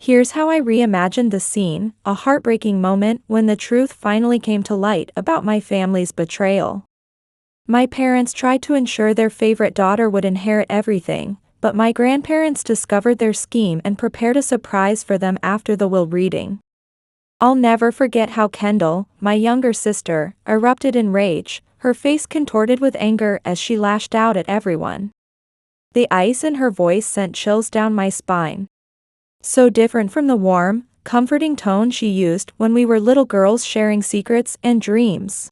Here's how I reimagined the scene, a heartbreaking moment when the truth finally came to light about my family's betrayal. My parents tried to ensure their favorite daughter would inherit everything, but my grandparents discovered their scheme and prepared a surprise for them after the will reading. I'll never forget how Kendall, my younger sister, erupted in rage, her face contorted with anger as she lashed out at everyone. The ice in her voice sent chills down my spine. So different from the warm, comforting tone she used when we were little girls sharing secrets and dreams.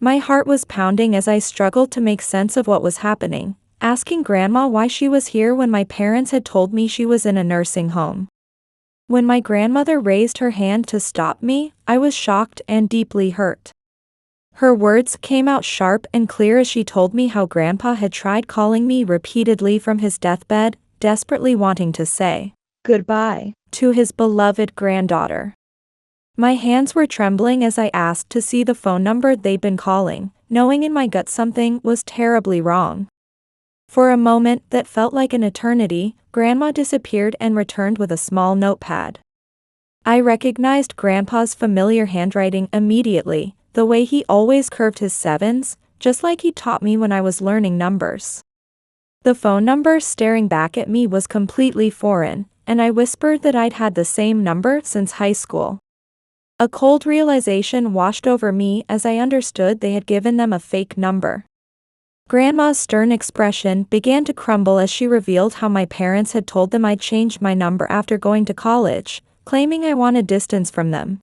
My heart was pounding as I struggled to make sense of what was happening, asking Grandma why she was here when my parents had told me she was in a nursing home. When my grandmother raised her hand to stop me, I was shocked and deeply hurt. Her words came out sharp and clear as she told me how Grandpa had tried calling me repeatedly from his deathbed, desperately wanting to say goodbye to his beloved granddaughter. My hands were trembling as I asked to see the phone number they'd been calling, knowing in my gut something was terribly wrong. For a moment that felt like an eternity, Grandma disappeared and returned with a small notepad. I recognized Grandpa's familiar handwriting immediately, the way he always curved his sevens, just like he taught me when I was learning numbers. The phone number staring back at me was completely foreign, and I whispered that I'd had the same number since high school. A cold realization washed over me as I understood they had given them a fake number. Grandma's stern expression began to crumble as she revealed how my parents had told them I'd changed my number after going to college, claiming I wanted distance from them.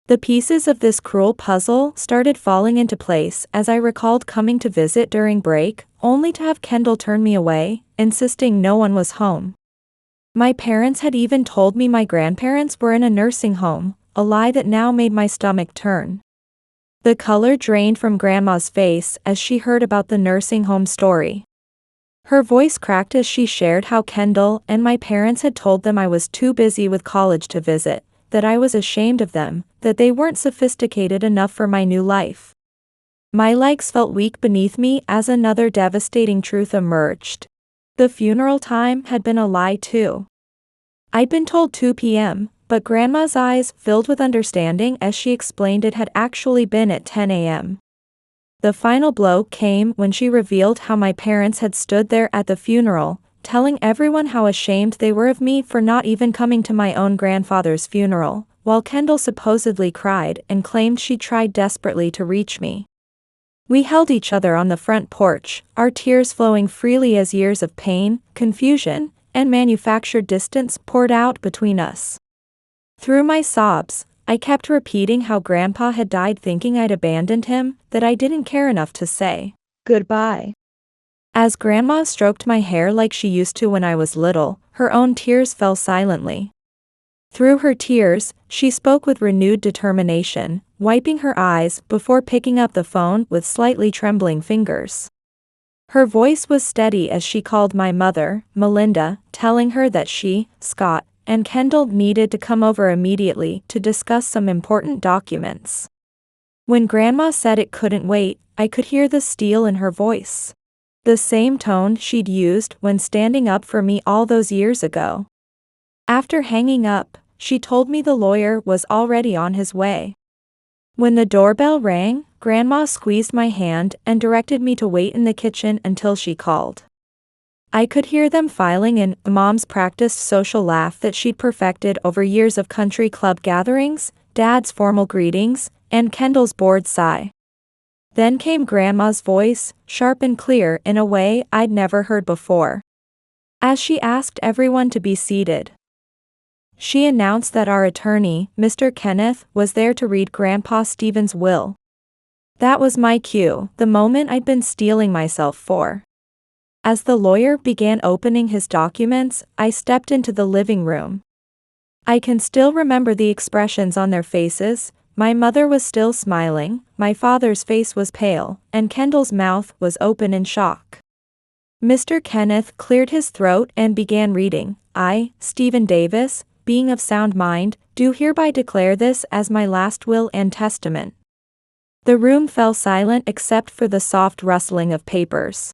The pieces of this cruel puzzle started falling into place as I recalled coming to visit during break, only to have Kendall turn me away, insisting no one was home. My parents had even told me my grandparents were in a nursing home, a lie that now made my stomach turn. The color drained from Grandma's face as she heard about the nursing home story. Her voice cracked as she shared how Kendall and my parents had told them I was too busy with college to visit, that I was ashamed of them, that they weren't sophisticated enough for my new life. My legs felt weak beneath me as another devastating truth emerged. The funeral time had been a lie too. I'd been told 2 p.m., but Grandma's eyes filled with understanding as she explained it had actually been at 10 a.m. The final blow came when she revealed how my parents had stood there at the funeral, telling everyone how ashamed they were of me for not even coming to my own grandfather's funeral, while Kendall supposedly cried and claimed she tried desperately to reach me. We held each other on the front porch, our tears flowing freely as years of pain, confusion, and manufactured distance poured out between us. Through my sobs, I kept repeating how Grandpa had died thinking I'd abandoned him, that I didn't care enough to say goodbye. As Grandma stroked my hair like she used to when I was little, her own tears fell silently. Through her tears, she spoke with renewed determination, wiping her eyes before picking up the phone with slightly trembling fingers. Her voice was steady as she called my mother, Melinda, telling her that she, Scott, and Kendall needed to come over immediately to discuss some important documents. When Grandma said it couldn't wait, I could hear the steel in her voice. The same tone she'd used when standing up for me all those years ago. After hanging up, she told me the lawyer was already on his way. When the doorbell rang, Grandma squeezed my hand and directed me to wait in the kitchen until she called. I could hear them filing in, Mom's practiced social laugh that she'd perfected over years of country club gatherings, Dad's formal greetings, and Kendall's bored sigh. Then came Grandma's voice, sharp and clear in a way I'd never heard before. As she asked everyone to be seated, she announced that our attorney, Mr. Kenneth, was there to read Grandpa Stephen's will. That was my cue, the moment I'd been steeling myself for. As the lawyer began opening his documents, I stepped into the living room. I can still remember the expressions on their faces. My mother was still smiling, my father's face was pale, and Kendall's mouth was open in shock. Mr. Kenneth cleared his throat and began reading. I, Stephen Davis, being of sound mind, do hereby declare this as my last will and testament. The room fell silent except for the soft rustling of papers.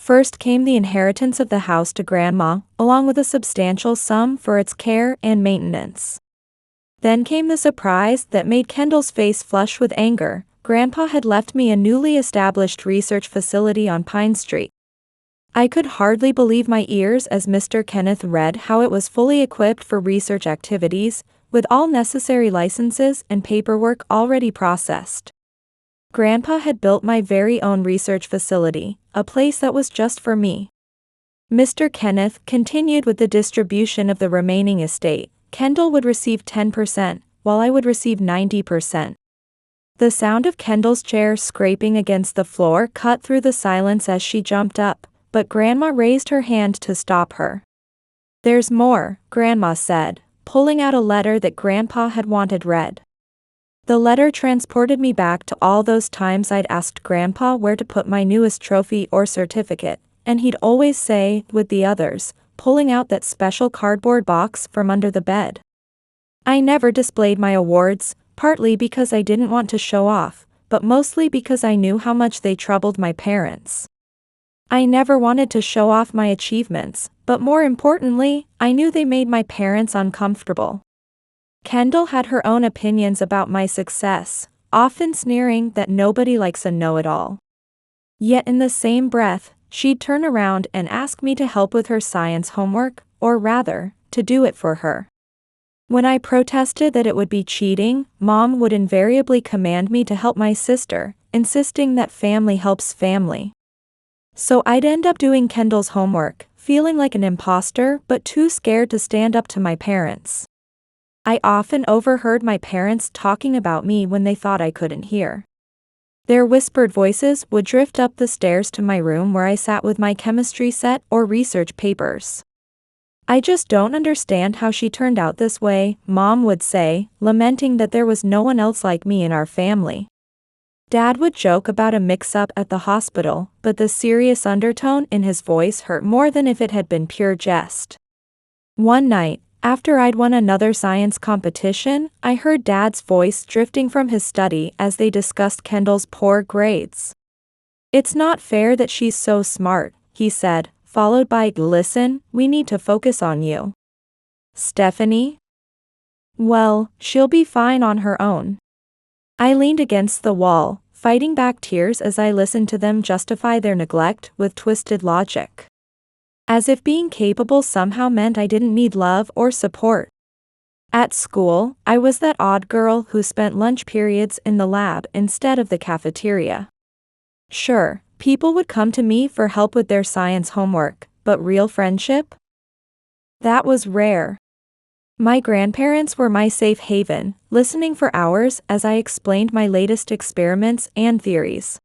First came the inheritance of the house to Grandma, along with a substantial sum for its care and maintenance. Then came the surprise that made Kendall's face flush with anger. Grandpa had left me a newly established research facility on Pine Street. I could hardly believe my ears as Mr. Kenneth read how it was fully equipped for research activities, with all necessary licenses and paperwork already processed. Grandpa had built my very own research facility, a place that was just for me. Mr. Kenneth continued with the distribution of the remaining estate. Kendall would receive 10%, while I would receive 90%. The sound of Kendall's chair scraping against the floor cut through the silence as she jumped up, but Grandma raised her hand to stop her. "There's more," Grandma said, pulling out a letter that Grandpa had wanted read. The letter transported me back to all those times I'd asked Grandpa where to put my newest trophy or certificate, and he'd always say, with the others, pulling out that special cardboard box from under the bed. I never displayed my awards, partly because I didn't want to show off, but mostly because I knew how much they troubled my parents. I never wanted to show off my achievements, but more importantly, I knew they made my parents uncomfortable. Kendall had her own opinions about my success, often sneering that nobody likes a know-it-all. Yet in the same breath, she'd turn around and ask me to help with her science homework, or rather, to do it for her. When I protested that it would be cheating, Mom would invariably command me to help my sister, insisting that family helps family. So I'd end up doing Kendall's homework, feeling like an imposter but too scared to stand up to my parents. I often overheard my parents talking about me when they thought I couldn't hear. Their whispered voices would drift up the stairs to my room where I sat with my chemistry set or research papers. "I just don't understand how she turned out this way," Mom would say, lamenting that there was no one else like me in our family. Dad would joke about a mix-up at the hospital, but the serious undertone in his voice hurt more than if it had been pure jest. One night, after I'd won another science competition, I heard Dad's voice drifting from his study as they discussed Kendall's poor grades. "It's not fair that she's so smart," he said, followed by, "Listen, we need to focus on you." "Stephanie? Well, she'll be fine on her own." I leaned against the wall, fighting back tears as I listened to them justify their neglect with twisted logic. As if being capable somehow meant I didn't need love or support. At school, I was that odd girl who spent lunch periods in the lab instead of the cafeteria. Sure, people would come to me for help with their science homework, but real friendship? That was rare. My grandparents were my safe haven, listening for hours as I explained my latest experiments and theories.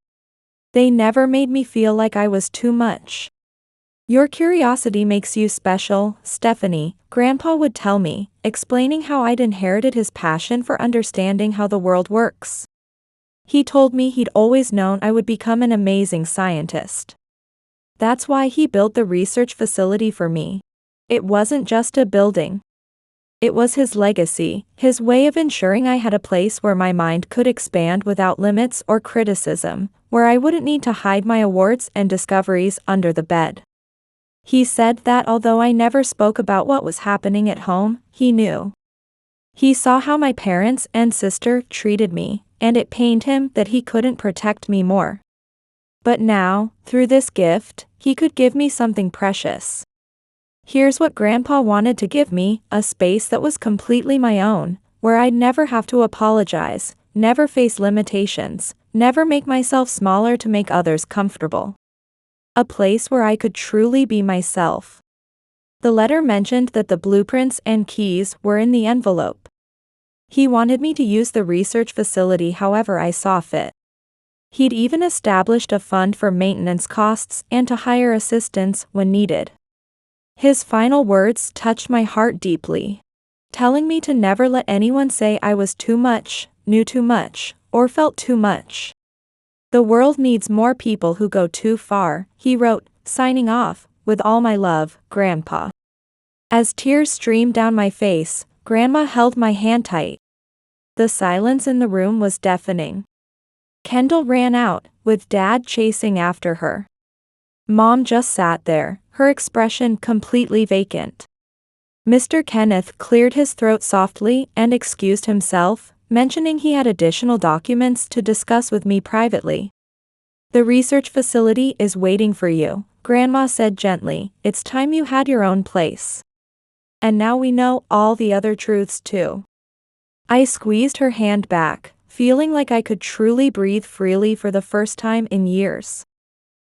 They never made me feel like I was too much. "Your curiosity makes you special, Stephanie," Grandpa would tell me, explaining how I'd inherited his passion for understanding how the world works. He told me he'd always known I would become an amazing scientist. That's why he built the research facility for me. It wasn't just a building. It was his legacy, his way of ensuring I had a place where my mind could expand without limits or criticism, where I wouldn't need to hide my awards and discoveries under the bed. He said that although I never spoke about what was happening at home, he knew. He saw how my parents and sister treated me, and it pained him that he couldn't protect me more. But now, through this gift, he could give me something precious. Here's what Grandpa wanted to give me, a space that was completely my own, where I'd never have to apologize, never face limitations, never make myself smaller to make others comfortable. A place where I could truly be myself. The letter mentioned that the blueprints and keys were in the envelope. He wanted me to use the research facility however I saw fit. He'd even established a fund for maintenance costs and to hire assistants when needed. His final words touched my heart deeply, telling me to never let anyone say I was too much, knew too much, or felt too much. "The world needs more people who go too far," he wrote, signing off, "With all my love, Grandpa." As tears streamed down my face, Grandma held my hand tight. The silence in the room was deafening. Kendall ran out, with Dad chasing after her. Mom just sat there, her expression completely vacant. Mr. Kenneth cleared his throat softly and excused himself, mentioning he had additional documents to discuss with me privately. "The research facility is waiting for you," Grandma said gently. "It's time you had your own place. And now we know all the other truths too." I squeezed her hand back, feeling like I could truly breathe freely for the first time in years.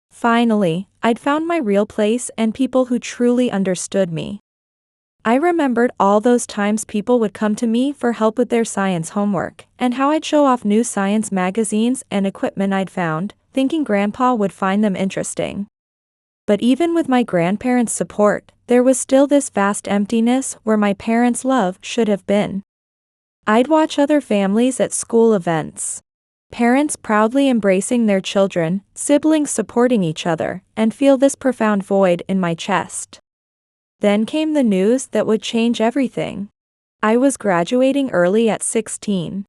Finally, I'd found my real place and people who truly understood me. I remembered all those times people would come to me for help with their science homework, and how I'd show off new science magazines and equipment I'd found, thinking Grandpa would find them interesting. But even with my grandparents' support, there was still this vast emptiness where my parents' love should have been. I'd watch other families at school events. Parents proudly embracing their children, siblings supporting each other, and feel this profound void in my chest. Then came the news that would change everything. I was graduating early at 16.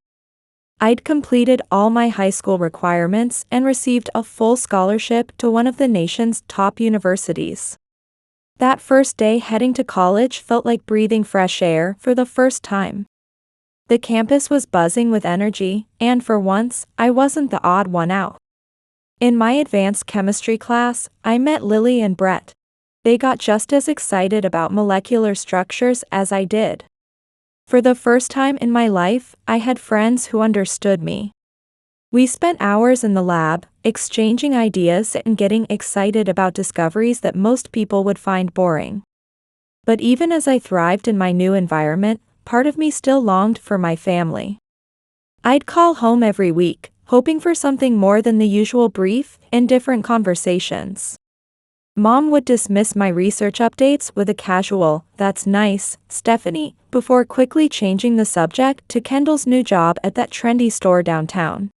I'd completed all my high school requirements and received a full scholarship to one of the nation's top universities. That first day heading to college felt like breathing fresh air for the first time. The campus was buzzing with energy, and for once, I wasn't the odd one out. In my advanced chemistry class, I met Lily and Brett. They got just as excited about molecular structures as I did. For the first time in my life, I had friends who understood me. We spent hours in the lab, exchanging ideas and getting excited about discoveries that most people would find boring. But even as I thrived in my new environment, part of me still longed for my family. I'd call home every week, hoping for something more than the usual brief, indifferent conversations. Mom would dismiss my research updates with a casual, "That's nice, Stephanie," before quickly changing the subject to Kendall's new job at that trendy store downtown.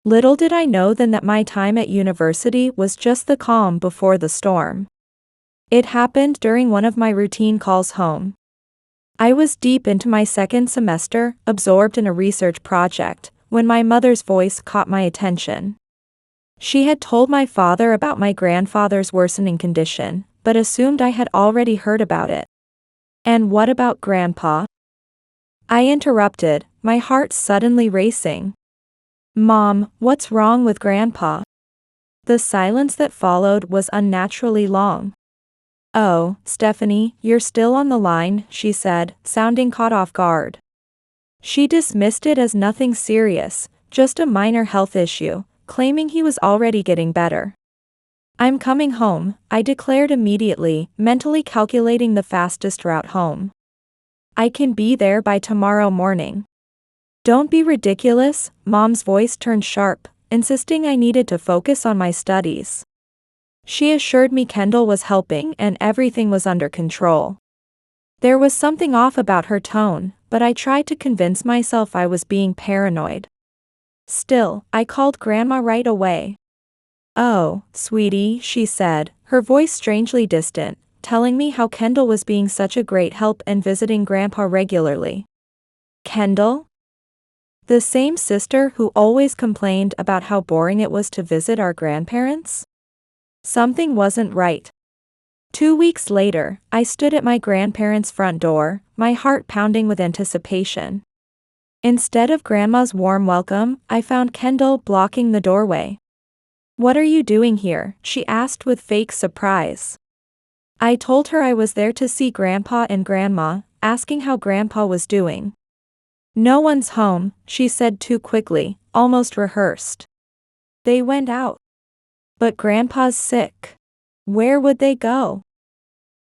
Little did I know then that my time at university was just the calm before the storm. It happened during one of my routine calls home. I was deep into my second semester, absorbed in a research project, when my mother's voice caught my attention. She had told my father about my grandfather's worsening condition, but assumed I had already heard about it. "And what about Grandpa?" I interrupted, my heart suddenly racing. "Mom, what's wrong with Grandpa?" The silence that followed was unnaturally long. "Oh, Stephanie, you're still on the line," she said, sounding caught off guard. She dismissed it as nothing serious, just a minor health issue, claiming he was already getting better. "I'm coming home," I declared immediately, mentally calculating the fastest route home. "I can be there by tomorrow morning." "Don't be ridiculous," Mom's voice turned sharp, insisting I needed to focus on my studies. She assured me Kendall was helping and everything was under control. There was something off about her tone, but I tried to convince myself I was being paranoid. Still, I called Grandma right away. "Oh, sweetie," she said, her voice strangely distant, telling me how Kendall was being such a great help and visiting Grandpa regularly. Kendall? The same sister who always complained about how boring it was to visit our grandparents? Something wasn't right. 2 weeks later, I stood at my grandparents' front door, my heart pounding with anticipation. Instead of Grandma's warm welcome, I found Kendall blocking the doorway. "What are you doing here?" she asked with fake surprise. I told her I was there to see Grandpa and Grandma, asking how Grandpa was doing. "No one's home," she said too quickly, almost rehearsed. "They went out." "But Grandpa's sick. Where would they go?"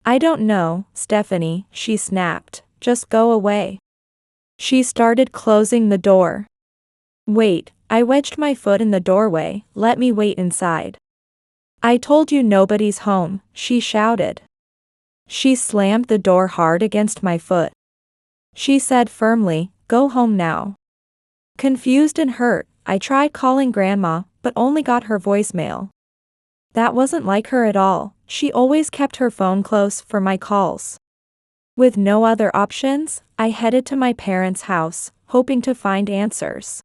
"I don't know, Stephanie," she snapped, "just go away." She started closing the door. "Wait," I wedged my foot in the doorway, "let me wait inside." "I told you nobody's home," she shouted. She slammed the door hard against my foot. She said firmly, "Go home now." Confused and hurt, I tried calling Grandma, but only got her voicemail. That wasn't like her at all, she always kept her phone close for my calls. With no other options, I headed to my parents' house, hoping to find answers.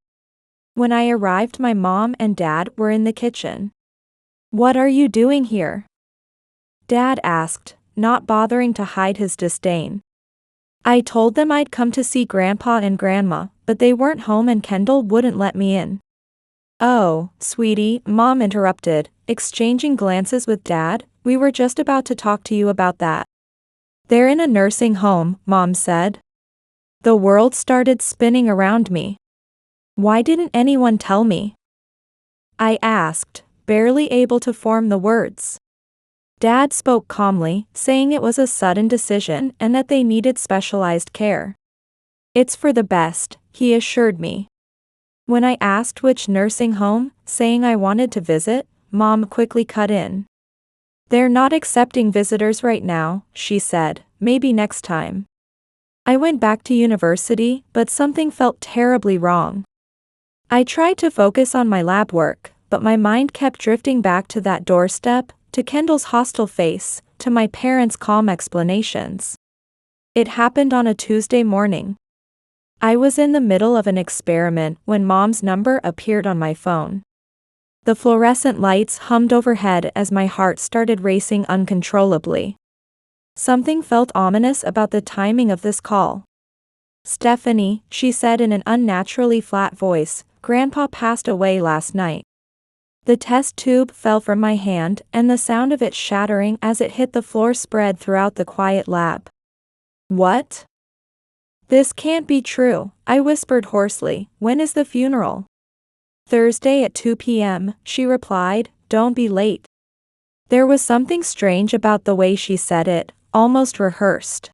When I arrived, my mom and dad were in the kitchen. "What are you doing here?" Dad asked, not bothering to hide his disdain. "I told them I'd come to see Grandpa and Grandma, but they weren't home and Kendall wouldn't let me in." "Oh, sweetie," Mom interrupted, exchanging glances with Dad, "we were just about to talk to you about that." "They're in a nursing home," Mom said. The world started spinning around me. "Why didn't anyone tell me?" I asked, barely able to form the words. Dad spoke calmly, saying it was a sudden decision and that they needed specialized care. "It's for the best," he assured me. When I asked which nursing home, saying I wanted to visit, Mom quickly cut in. "They're not accepting visitors right now," she said, "maybe next time." I went back to university, but something felt terribly wrong. I tried to focus on my lab work, but my mind kept drifting back to that doorstep, to Kendall's hostile face, to my parents' calm explanations. It happened on a Tuesday morning. I was in the middle of an experiment when Mom's number appeared on my phone. The fluorescent lights hummed overhead as my heart started racing uncontrollably. Something felt ominous about the timing of this call. "Stephanie," she said in an unnaturally flat voice, "Grandpa passed away last night." The test tube fell from my hand, and the sound of it shattering as it hit the floor spread throughout the quiet lab. "What? This can't be true," I whispered hoarsely. "When is the funeral?" "Thursday at 2 p.m., she replied, "Don't be late." There was something strange about the way she said it, almost rehearsed.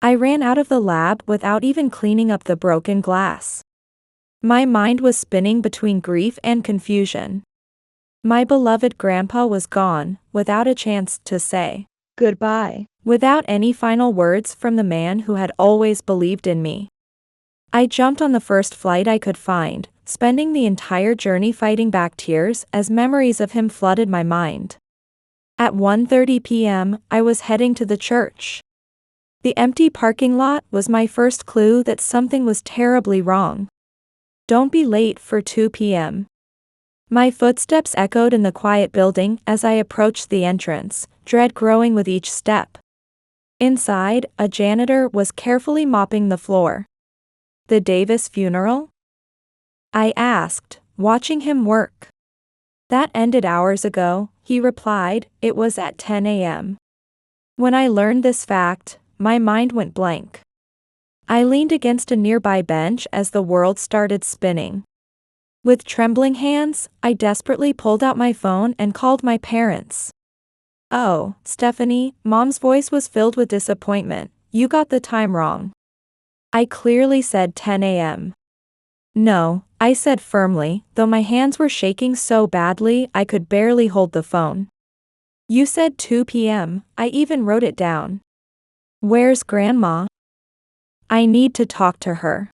I ran out of the lab without even cleaning up the broken glass. My mind was spinning between grief and confusion. My beloved grandpa was gone, without a chance to say goodbye, without any final words from the man who had always believed in me. I jumped on the first flight I could find, spending the entire journey fighting back tears as memories of him flooded my mind. At 1:30 p.m., I was heading to the church. The empty parking lot was my first clue that something was terribly wrong. "Don't be late for 2 p.m. My footsteps echoed in the quiet building as I approached the entrance, dread growing with each step. Inside, a janitor was carefully mopping the floor. "The Davis funeral?" I asked, watching him work. "That ended hours ago," he replied. "It was at 10 a.m. When I learned this fact, my mind went blank. I leaned against a nearby bench as the world started spinning. With trembling hands, I desperately pulled out my phone and called my parents. "Oh, Stephanie," Mom's voice was filled with disappointment, "you got the time wrong." I clearly said 10 a.m. "No," I said firmly, though my hands were shaking so badly I could barely hold the phone. "You said 2 p.m., I even wrote it down." "Where's Grandma? I need to talk to her."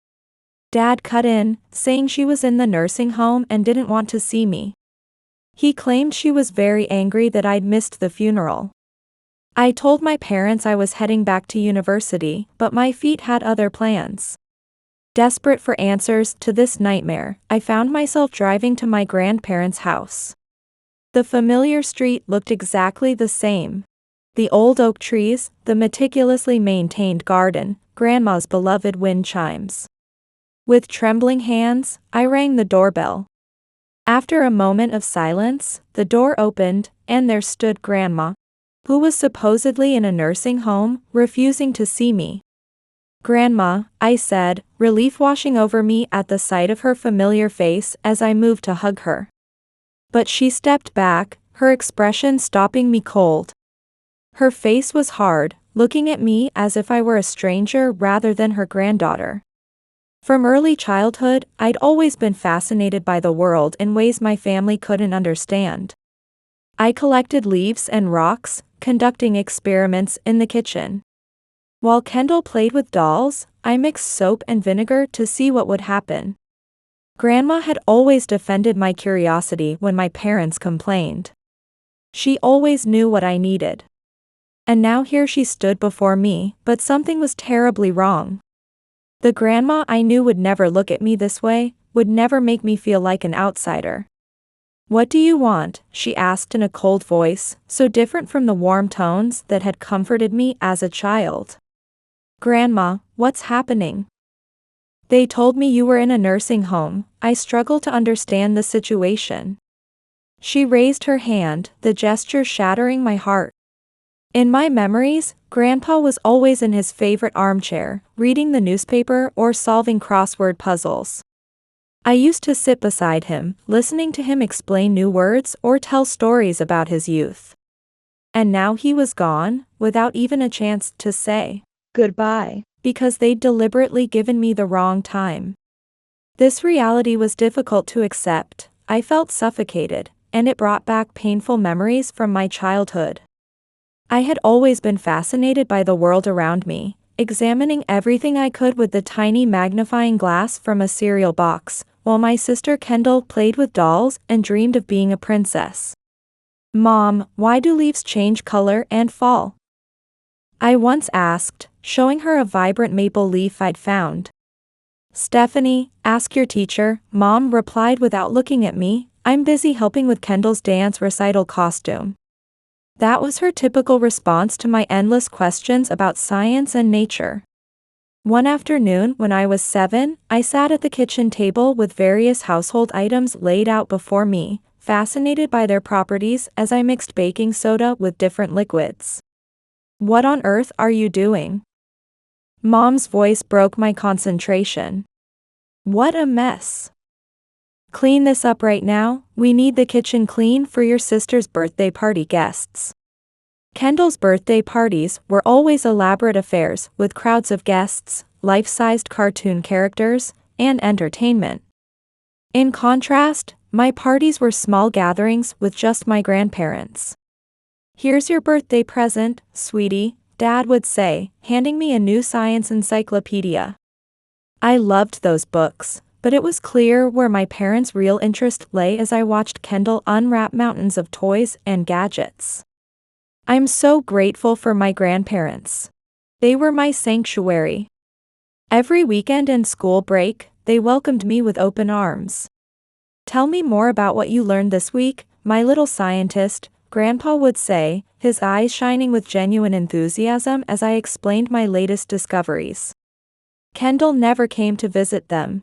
Dad cut in, saying she was in the nursing home and didn't want to see me. He claimed she was very angry that I'd missed the funeral. I told my parents I was heading back to university, but my feet had other plans. Desperate for answers to this nightmare, I found myself driving to my grandparents' house. The familiar street looked exactly the same. The old oak trees, the meticulously maintained garden, Grandma's beloved wind chimes. With trembling hands, I rang the doorbell. After a moment of silence, the door opened, and there stood Grandma, who was supposedly in a nursing home, refusing to see me. "Grandma," I said, relief washing over me at the sight of her familiar face as I moved to hug her. But she stepped back, her expression stopping me cold. Her face was hard, looking at me as if I were a stranger rather than her granddaughter. From early childhood, I'd always been fascinated by the world in ways my family couldn't understand. I collected leaves and rocks, conducting experiments in the kitchen. While Kendall played with dolls, I mixed soap and vinegar to see what would happen. Grandma had always defended my curiosity when my parents complained. She always knew what I needed. And now here she stood before me, but something was terribly wrong. The grandma I knew would never look at me this way, would never make me feel like an outsider. "What do you want?" she asked in a cold voice, so different from the warm tones that had comforted me as a child. "Grandma, what's happening?" "They told me you were in a nursing home." I struggled to understand the situation. She raised her hand, the gesture shattering my heart. In my memories, Grandpa was always in his favorite armchair, reading the newspaper or solving crossword puzzles. I used to sit beside him, listening to him explain new words or tell stories about his youth. And now he was gone, without even a chance to say goodbye, because they'd deliberately given me the wrong time. This reality was difficult to accept. I felt suffocated, and it brought back painful memories from my childhood. I had always been fascinated by the world around me, examining everything I could with the tiny magnifying glass from a cereal box, while my sister Kendall played with dolls and dreamed of being a princess. "Mom, why do leaves change color and fall?" I once asked, showing her a vibrant maple leaf I'd found. "Stephanie, ask your teacher," Mom replied without looking at me. "I'm busy helping with Kendall's dance recital costume." That was her typical response to my endless questions about science and nature. One afternoon when I was 7, I sat at the kitchen table with various household items laid out before me, fascinated by their properties as I mixed baking soda with different liquids. "What on earth are you doing?" Mom's voice broke my concentration. "What a mess. Clean this up right now. We need the kitchen clean for your sister's birthday party guests." Kendall's birthday parties were always elaborate affairs with crowds of guests, life-sized cartoon characters, and entertainment. In contrast, my parties were small gatherings with just my grandparents. "Here's your birthday present, sweetie," Dad would say, handing me a new science encyclopedia. I loved those books, but it was clear where my parents' real interest lay as I watched Kendall unwrap mountains of toys and gadgets. I'm so grateful for my grandparents. They were my sanctuary. Every weekend and school break, they welcomed me with open arms. "Tell me more about what you learned this week, my little scientist," Grandpa would say, his eyes shining with genuine enthusiasm as I explained my latest discoveries. Kendall never came to visit them.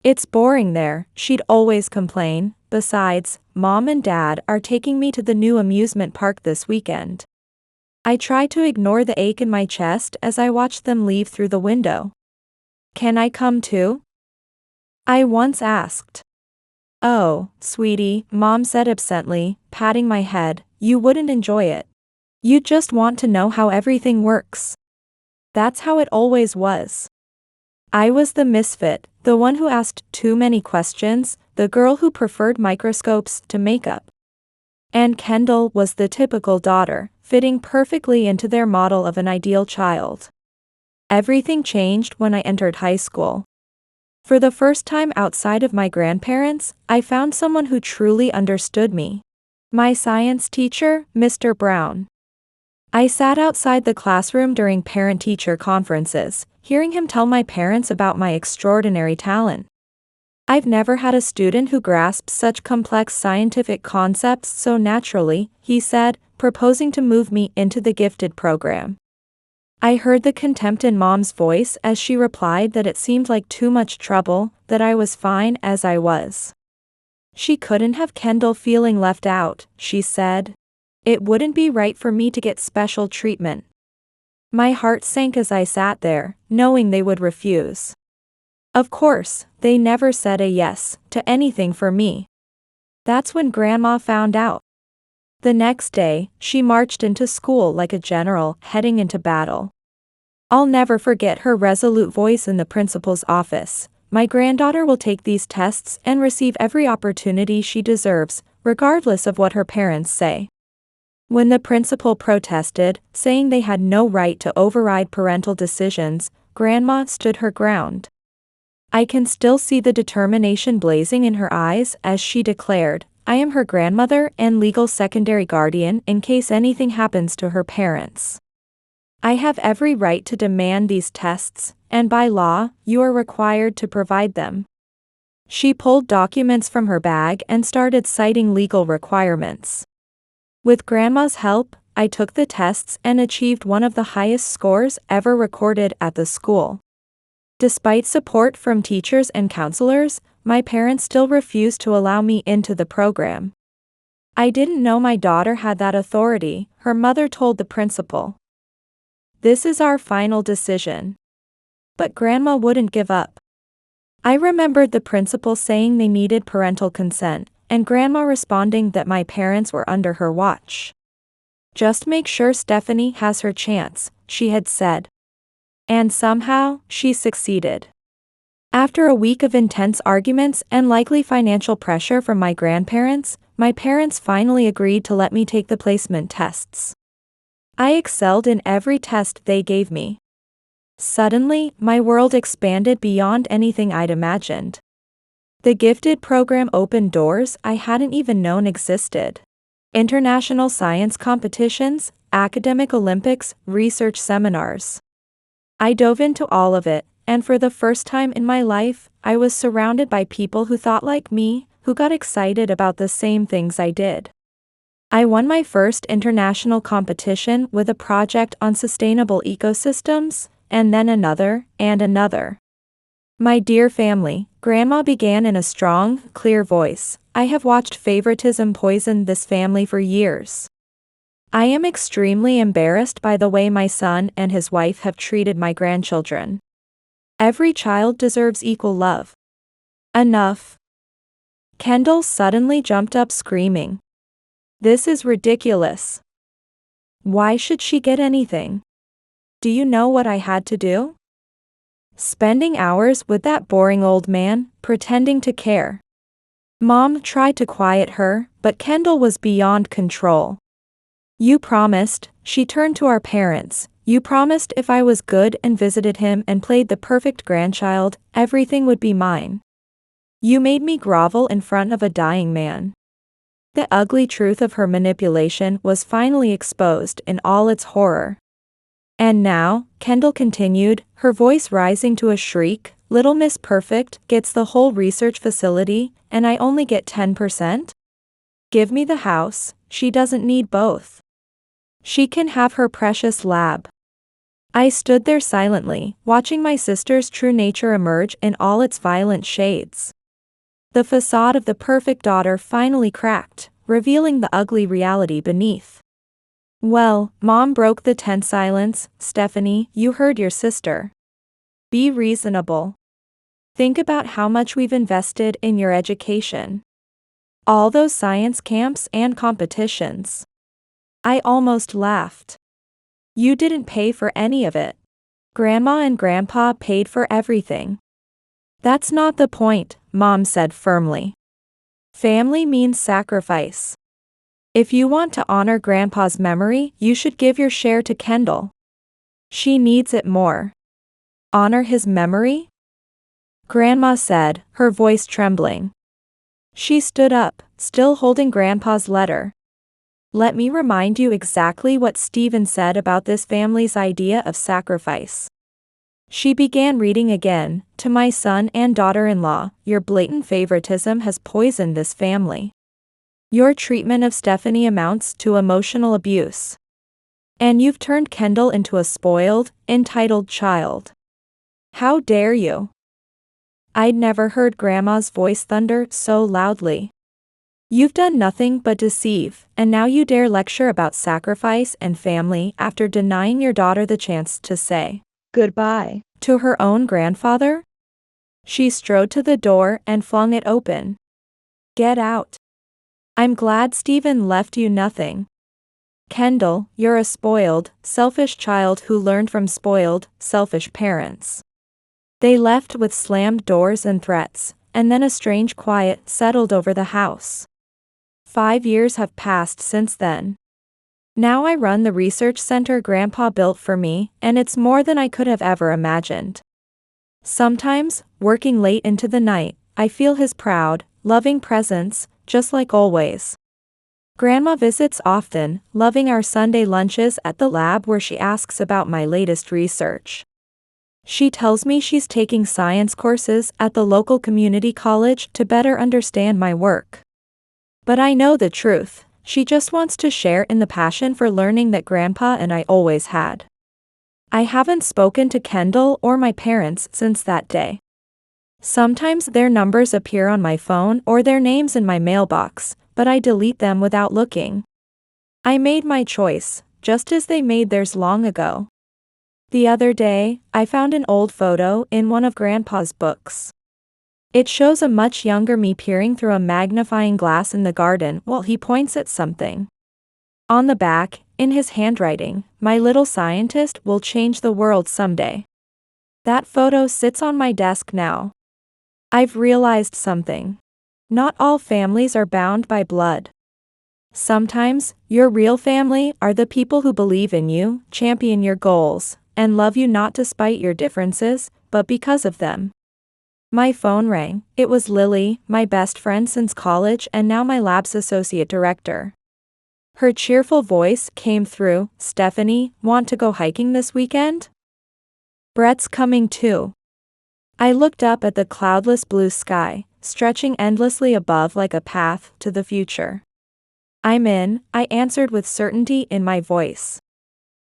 "It's boring there," she'd always complain. "Besides, Mom and Dad are taking me to the new amusement park this weekend." I tried to ignore the ache in my chest as I watched them leave through the window. "Can I come too?" I once asked. "Oh, sweetie," Mom said absently, patting my head, "you wouldn't enjoy it. You'd just want to know how everything works." That's how it always was. I was the misfit, the one who asked too many questions, the girl who preferred microscopes to makeup. And Kendall was the typical daughter, fitting perfectly into their model of an ideal child. Everything changed when I entered high school. For the first time outside of my grandparents, I found someone who truly understood me. My science teacher, Mr. Brown. I sat outside the classroom during parent-teacher conferences, hearing him tell my parents about my extraordinary talent. "I've never had a student who grasps such complex scientific concepts so naturally," he said, proposing to move me into the gifted program. I heard the contempt in Mom's voice as she replied that it seemed like too much trouble, that I was fine as I was. She couldn't have Kendall feeling left out, she said. It wouldn't be right for me to get special treatment. My heart sank as I sat there, knowing they would refuse. Of course, they never said a yes to anything for me. That's when Grandma found out. The next day, she marched into school like a general heading into battle. I'll never forget her resolute voice in the principal's office. "My granddaughter will take these tests and receive every opportunity she deserves, regardless of what her parents say." When the principal protested, saying they had no right to override parental decisions, Grandma stood her ground. I can still see the determination blazing in her eyes as she declared, "I am her grandmother and legal secondary guardian in case anything happens to her parents. I have every right to demand these tests, and by law, you are required to provide them." She pulled documents from her bag and started citing legal requirements. With Grandma's help, I took the tests and achieved one of the highest scores ever recorded at the school. Despite support from teachers and counselors, my parents still refused to allow me into the program. I didn't know my daughter had that authority, her mother told the principal. This is our final decision. But Grandma wouldn't give up. I remembered the principal saying they needed parental consent, and Grandma responding that my parents were under her watch. Just make sure Stephanie has her chance, she had said. And somehow, she succeeded. After a week of intense arguments and likely financial pressure from my grandparents, my parents finally agreed to let me take the placement tests. I excelled in every test they gave me. Suddenly, my world expanded beyond anything I'd imagined. The gifted program opened doors I hadn't even known existed. International science competitions, academic Olympics, research seminars. I dove into all of it, and for the first time in my life, I was surrounded by people who thought like me, who got excited about the same things I did. I won my first international competition with a project on sustainable ecosystems, and then another, and another. My dear family, Grandma began in a strong, clear voice, I have watched favoritism poison this family for years. I am extremely embarrassed by the way my son and his wife have treated my grandchildren. Every child deserves equal love. Enough. Kendall suddenly jumped up screaming. This is ridiculous. Why should she get anything? Do you know what I had to do? Spending hours with that boring old man, pretending to care. Mom tried to quiet her, but Kendall was beyond control. You promised, she turned to our parents, you promised if I was good and visited him and played the perfect grandchild, everything would be mine. You made me grovel in front of a dying man. The ugly truth of her manipulation was finally exposed in all its horror. And now, Kendall continued, her voice rising to a shriek, Little Miss Perfect gets the whole research facility, and I only get 10%? Give me the house, she doesn't need both. She can have her precious lab. I stood there silently, watching my sister's true nature emerge in all its violent shades. The facade of the perfect daughter finally cracked, revealing the ugly reality beneath. Well, Mom broke the tense silence, Stephanie, you heard your sister. Be reasonable. Think about how much we've invested in your education. All those science camps and competitions. I almost laughed. You didn't pay for any of it. Grandma and Grandpa paid for everything. That's not the point, Mom said firmly. Family means sacrifice. If you want to honor Grandpa's memory, you should give your share to Kendall. She needs it more. Honor his memory? Grandma said, her voice trembling. She stood up, still holding Grandpa's letter. Let me remind you exactly what Stephen said about this family's idea of sacrifice. She began reading again, to my son and daughter-in-law, your blatant favoritism has poisoned this family. Your treatment of Stephanie amounts to emotional abuse. And you've turned Kendall into a spoiled, entitled child. How dare you? I'd never heard Grandma's voice thunder so loudly. You've done nothing but deceive, and now you dare lecture about sacrifice and family after denying your daughter the chance to say goodbye to her own grandfather? She strode to the door and flung it open. Get out. I'm glad Stephen left you nothing. Kendall, you're a spoiled, selfish child who learned from spoiled, selfish parents. They left with slammed doors and threats, and then a strange quiet settled over the house. 5 years have passed since then. Now I run the research center Grandpa built for me, and it's more than I could have ever imagined. Sometimes, working late into the night, I feel his proud, loving presence, just like always. Grandma visits often, loving our Sunday lunches at the lab where she asks about my latest research. She tells me she's taking science courses at the local community college to better understand my work. But I know the truth. She just wants to share in the passion for learning that Grandpa and I always had. I haven't spoken to Kendall or my parents since that day. Sometimes their numbers appear on my phone or their names in my mailbox, but I delete them without looking. I made my choice, just as they made theirs long ago. The other day, I found an old photo in one of Grandpa's books. It shows a much younger me peering through a magnifying glass in the garden while he points at something. On the back, in his handwriting, "My little scientist will change the world someday." That photo sits on my desk now. I've realized something. Not all families are bound by blood. Sometimes, your real family are the people who believe in you, champion your goals, and love you not despite your differences, but because of them. My phone rang. It was Lily, my best friend since college and now my lab's associate director. Her cheerful voice came through. "Stephanie, want to go hiking this weekend? Brett's coming too." I looked up at the cloudless blue sky, stretching endlessly above like a path to the future. "I'm in," I answered with certainty in my voice.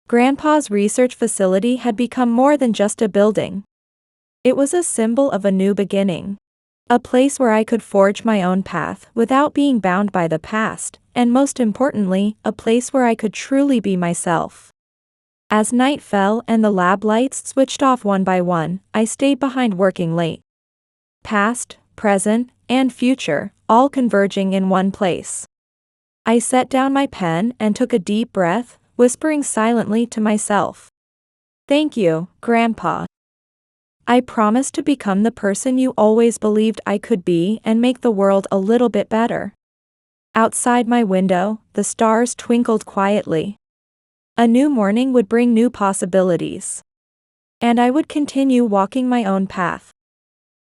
Grandpa's research facility had become more than just a building. It was a symbol of a new beginning. A place where I could forge my own path without being bound by the past, and most importantly, a place where I could truly be myself. As night fell and the lab lights switched off one by one, I stayed behind working late. Past, present, and future, all converging in one place. I set down my pen and took a deep breath, whispering silently to myself. "Thank you, Grandpa. I promise to become the person you always believed I could be and make the world a little bit better." Outside my window, the stars twinkled quietly. A new morning would bring new possibilities. And I would continue walking my own path.